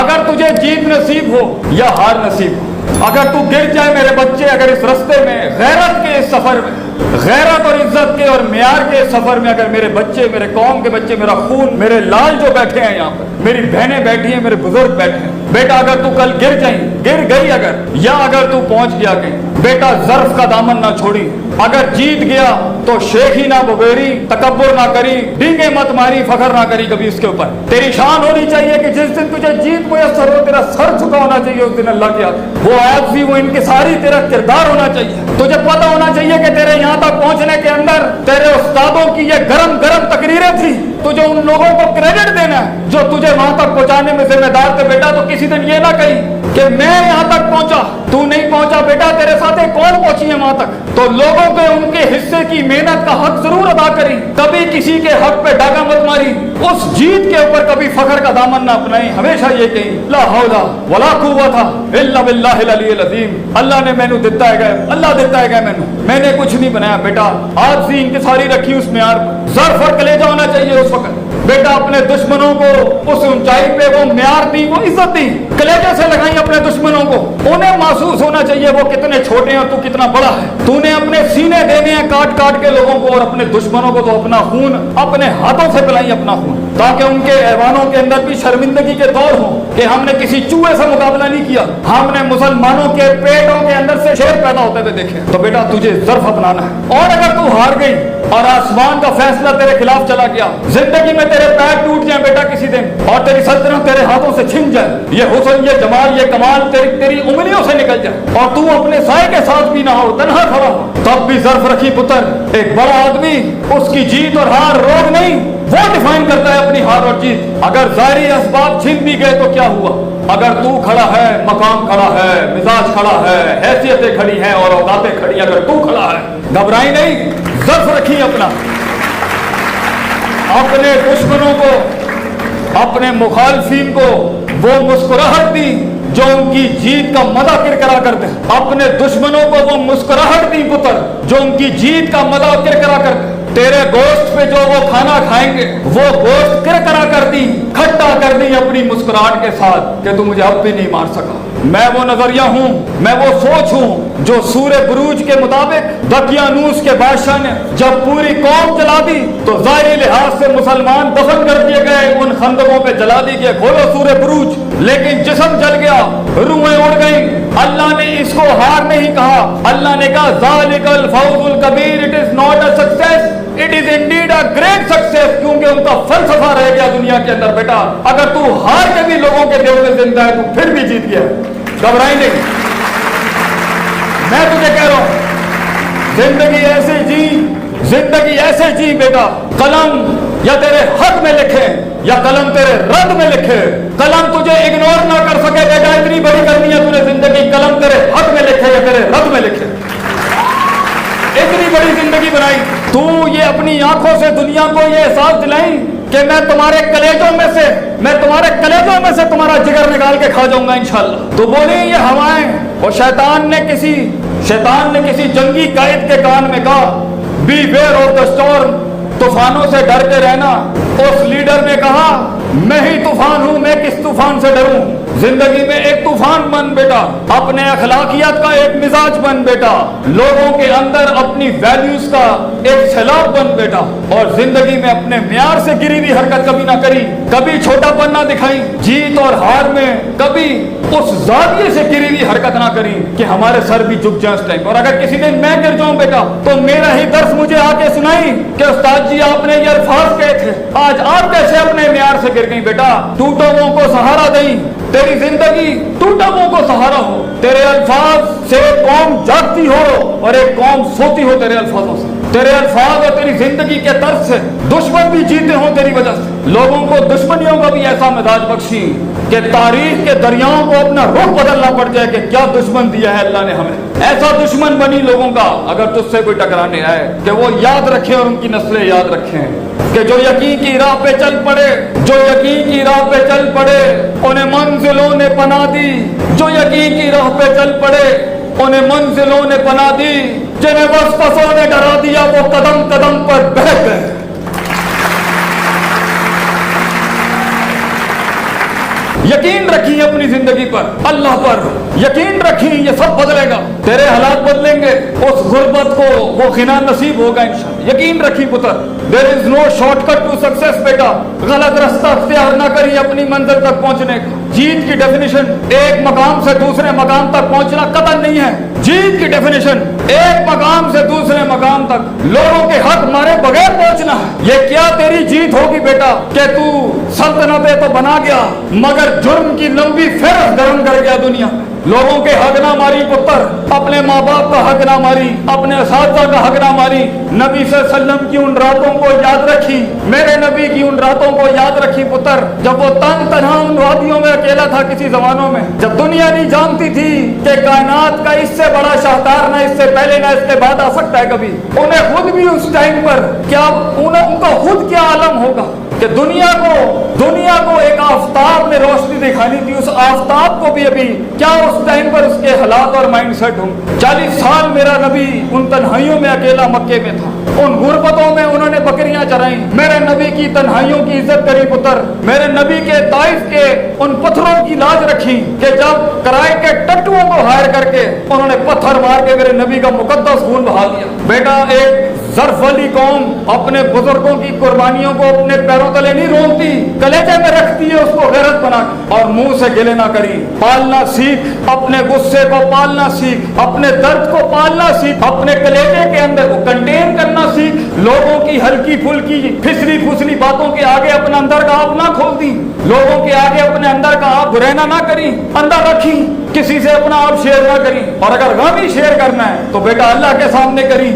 अगर तुझे जीत नसीब हो या हार नसीब हो, अगर तू गिर जाए मेरे बच्चे, अगर इस रास्ते में गैरत के इस सफर में, गैरत और इज्जत के और म्यार के सफर में, अगर मेरे बच्चे, मेरे कौम के बच्चे, मेरा खून, मेरे लाल जो बैठे हैं यहाँ पर, मेरी बहनें बैठी हैं, मेरे बुजुर्ग बैठे हैं, बेटा अगर तू कल गिर जाए, गिर गई अगर, या अगर तू पहुंच गया कहीं, बेटा ज़र्फ का दामन ना छोड़ी। अगर जीत गया तो शेखी ना बगेरी, तकब्बुर ना करी, डींगे मत मारी, फखर ना करी कभी इसके ऊपर। तेरी शान होनी चाहिए कि जिस दिन तुझे जीत मुयस्सर हो, तेरा सर झुका होना चाहिए उस दिन अल्लाह के आगे। वो आज़ी, वो इनकिसारी तेरा किरदार होना चाहिए। तुझे पता होना चाहिए कि तेरे यहाँ तक पहुंचने के अंदर तेरे उस्तादों की ये गरम गरम तकरीरें थी। तुझे उन लोगों को क्रेडिट देना है जो तुझे वहां तक पहुंचाने में जिम्मेदार थे। बेटा तो किसी दिन ये ना कही कि मैं यहाँ तक पहुंचा, तू नहीं पहुंचा। बेटा तेरे साथ कौन पहुंची है वहां तक? तो लोगों के उनके हिस्से की मेहनत का हक जरूर अदा करी, कभी किसी के हक पे डाका मत मारी, उस जीत के ऊपर कभी फखर का दामन ना अपनाई। हमेशा ये कही ला हौला वला कुव्वता इल्ला बिल्लाहिल अलील अज़ीम। अल्लाह ने मैनू दिता है, अल्लाह दिता है मैनू, मैंने कुछ नहीं बनाया। बेटा आज सी इंकिसारी रखी उस म्यार पर, ज़र्फ और कलेजा होना चाहिए उस वक्त। बेटा अपने दुश्मनों को उस ऊंचाई पे वो म्यार दी, वो इज्जत दी, कलेजे से लगाई अपने दुश्मनों को। उन्हें महसूस होना चाहिए वो कितने छोटे हैं और तू कितना बड़ा है। तूने अपने सीने देने हैं काट काट के लोगों को, और अपने दुश्मनों को तो अपना खून अपने हाथों से पिलाई, अपना खून, ताकि उनके ऐवानों के अंदर भी शर्मिंदगी के दौर हो कि हमने किसी चूहे से मुकाबला नहीं किया, हमने मुसलमानों के पेटों के अंदर से शेर पैदा होते हुए देखे। तो बेटा तुझे ज़र्फ अपनाना है। और अगर तू हार गई और आसमान का फैसला तेरे खिलाफ चला गया, जिंदगी में तेरे पैर टूट जाए बेटा किसी दिन, और तेरी सल्तनत तेरे हाथों से छिन जाए, ये हुस्न, ये जमाल, ये कमाल तेरी उंगलियों से निकल जाए, और तू अपने साए के साथ भी ना हो, तन्हा खड़ा हो, तब भी ज़र्फ रखी पुत्र। एक बड़ा आदमी, उसकी जीत और हार रोग नहीं, वो डिफाइन करता है अपनी हार और जीत। अगर ज़ाहिरी असबाब छिन भी गए तो क्या हुआ? अगर तू खड़ा है, मकाम खड़ा है, मिजाज खड़ा है, हैसियतें खड़ी हैं और औकातें खड़ी, अगर तू खड़ा है, घबराई नहीं, ज़र्फ रखी अपना। अपने दुश्मनों को, अपने मुखालफीन को वो मुस्कुराहट दी जो उनकी जीत का मजा किरकिरा कर दे। अपने दुश्मनों को वो मुस्कुराहट दी पुत्र जो उनकी जीत का मजा किरकिरा कर दे। तेरे गोश्त पे जो वो खाना खाएंगे वो गोश्त किरकिरा कर दी, खट्टा कर दी अपनी मुस्कुराहट के साथ कि तू मुझे अब भी नहीं मार सका। मैं वो नजरिया हूँ, मैं वो सोच हूँ जो सूरे बुरूज के मुताबिक दकियानूस के बादशाह ने जब पूरी कौम जला दी तो ज़ाहिरी लिहाज से मुसलमान दफन कर दिए गए, उन खंदकों पे जला दी गए, खोलो सूरे बुरूज, लेकिन जिस्म जल गया, रूहें उड़ गई। अल्लाह ने इसको हार नहीं कहा, अल्लाह ने कहा ज़ालिकल फौजुल कबीर, it is not a success, it is indeed a great success, क्योंकि उनका फलसफा रह गया दुनिया के अंदर। बेटा अगर तू हार के भी लोगों के दिल में जिंदा है तो फिर भी जीत गया, घबराई नहीं। मैं तुझे कह रहा हूं जिंदगी ऐसे जी, जिंदगी ऐसे जी बेटा, कलम या तेरे हक में लिखे या कलम तेरे रद में लिखे, कलम तुझे इग्नोर ना कर सके बेटा, इतनी बड़ी करनी है तूने जिंदगी, कलम तेरे हक में लिखे या तेरे रद में लिखे, इतनी बड़ी जिंदगी बनाई। तू ये अपनी आंखों से दुनिया को ये एहसास दिलाई कि मैं तुम्हारे कलेजों में से, मैं तुम्हारे कलेजों में से तुम्हारा जिगर निकाल के खा जाऊंगा इंशाल्लाह। तो बोली ये हवाएं, और शैतान ने किसी जंगी कायद के कान में कहा beware of the storm, तूफानों से डर के रहना। उस लीडर ने कहा मैं ही तूफान हूं, मैं किस तूफान से डरूं। जिंदगी में एक तूफान बन बेटा, अपने अखलाकियात का एक मिजाज बन बेटा, लोगों के अंदर अपनी वैल्यूज का एक सैलाब बन बेटा, और जिंदगी में अपने म्यार से गिरी हुई हरकत कभी ना करी, कभी छोटापन ना दिखाई, जीत और हार में कभी उस जाविये से गिरी हुई हरकत ना करी कि हमारे सर भी झुक जाए उस टाइम। और अगर किसी दिन मैं गिर जाऊं बेटा तो मेरा ही दर्स मुझे आके सुनाई कि उस्ताद जी आपने ये अल्फाज कहे थे, आज आप कैसे अपने म्यार से गिर गई। बेटा टूटों को सहारा दई, तेरी जिंदगी टूटों को सहारा हो, तेरे अल्फाज से कौम जागती हो और एक कौम सोती हो तेरे अल्फाजों से, तेरे अल्फाज और तेरी जिंदगी के तर्ज से दुश्मन भी जीते हो तेरी वजह से। लोगों को दुश्मनियों का भी ऐसा मिजाज बख्शी कि तारीख के दरियाओं को अपना रुख बदलना पड़ जाए कि क्या दुश्मन दिया है अल्लाह ने हमें। ऐसा दुश्मन बनी लोगों का, अगर तुझसे कोई टकराने आए कि वो याद रखे और उनकी नस्लें याद रखें कि जो यकीन की राह पे चल पड़े, जो यकीन की राह पे चल पड़े उन्हें मंजिलों ने पना दी, जो यकीन की राह पे चल पड़े उन्हें मंजिलों ने पना दी, जिन्हें वसवसों ने डरा दिया वो कदम कदम पर बह गए। यकीन रखी अपनी जिंदगी पर, अल्लाह पर यकीन रखी, ये सब बदलेगा, तेरे हालात बदलेंगे, उस गुर्बत को वो खिना नसीब होगा इंशाअल्लाह। यकीन रखी पुत्र, there is no shortcut to success बेटा, गलत रास्ता इख्तियार ना करिए अपनी मंजिल तक पहुंचने का। जीत की डेफिनेशन एक मकाम से दूसरे मकाम तक पहुंचना कतई नहीं है। जीत की डेफिनेशन एक मकाम से दूसरे मकाम तक लोगों के हक मारे बगैर पहुंचना है। ये क्या तेरी जीत होगी बेटा कि तू सल्तनतें तो बना गया मगर जुर्म की लंबी फेरत धारण कर गया दुनिया में। लोगों के हक ना मारी पुत्र, अपने माँ बाप का हक ना मारी, अपने असातिज़ा का हक ना मारी, नबी सल्लल्लाहु अलैहि वसल्लम की उन रातों को याद रखी, मेरे नबी की उन रातों को याद रखी पुत्र, जब वो तन्हा उन वादियों में अकेला था किसी जमानों में, जब दुनिया नहीं जानती थी कि कायनात का इससे बड़ा शाहकार ना इससे पहले ना इसके बाद आ सकता है कभी। उन्हें खुद भी उस टाइम पर क्या उनका खुद क्या आलम होगा कि दुनिया को एक आफताब ने रोशनी दिखानी थी, उस आफताब को भी अभी क्या उस टाइम पर उसके हालात और माइंड सेट होंगे। 40 साल मेरा नबी उन तन्हाइयों में अकेला मक्के में था, उन गुर्बतों में उन्होंने बकरियां चराई, मेरे नबी की तन्हाइयों की इज्जत करी पुत्र, मेरे नबी के ताइफ के उन पत्थरों की लाज रखी कि जब किराए के टट्टुओं को हायर करके उन्होंने पत्थर मार के मेरे नबी का मुकद्दस खून बहा दिया। बेटा एक ज़र्फ वाली कौम अपने बुजुर्गों की कुर्बानियों को अपने पैरों तले नहीं रोकती, कलेजे में रखती है उसको गैरत बना के, और मुंह से गिले ना करी। पालना सीख, अपने गुस्से को पालना सीख, अपने दर्द को पालना सीख, अपने कलेजे के अंदर को कंटेन करना सीख। लोगों की हल्की फुल्की फिसली फुसली बातों के आगे अपने अंदर का आप ना खोल दी, लोगों के आगे अपने अंदर का आप रहना ना करी, अंदर रखी, किसी से अपना आप शेयर ना करी, और अगर गम ही शेयर करना है तो बेटा अल्लाह के सामने करी।